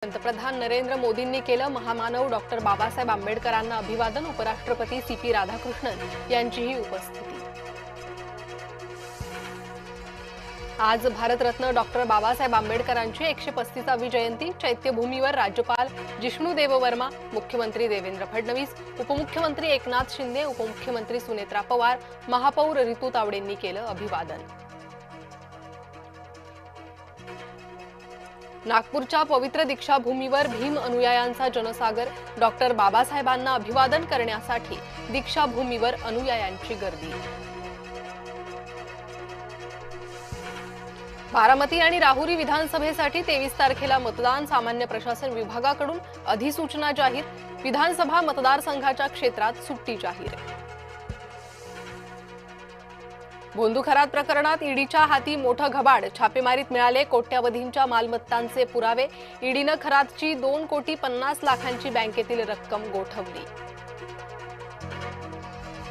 पंतप्रधान नरेंद्र मोदींनी केलं महामानव डॉक्टर बाबासाहेब आंबेडकरांना अभिवादन। उपराष्ट्रपती सीपी राधाकृष्णन यांचीही उपस्थिती। आज भारतरत्न डॉक्टर बाबासाहेब आंबेडकरांची 135वी जयंती। चैत्यभूमीवर राज्यपाल जिष्णू देववर्मा, मुख्यमंत्री देवेंद्र फडणवीस, उपमुख्यमंत्री एकनाथ शिंदे, उपमुख्यमंत्री सुनेत्रा पवार, महापौर रितू तावडेंनी केलं अभिवादन। नागपूरच्या पवित्र दीक्षाभूमीवर भीम अनुयायांचा जनसागर। डॉक्टर बाबासाहेबांना अभिवादन करण्यासाठी दीक्षाभूमीवर अनुयायांची गर्दी। बारामती आणि राहुरी विधानसभेसाठी 23 तारखेला मतदान। सामान्य प्रशासन विभागाकडून अधिसूचना जाहीर। विधानसभा मतदारसंघाच्या क्षेत्रात सुट्टी जाहीर। बोंदुखरात प्रकरणात ईडीच्या हाती मोठं घबाड। छापेमारीत मिळाले कोट्यावधींच्या मालमत्तांचे पुरावे। ईडीनं खरातची 2,50,00,000,000ची बँकेतील रक्कम गोठवली।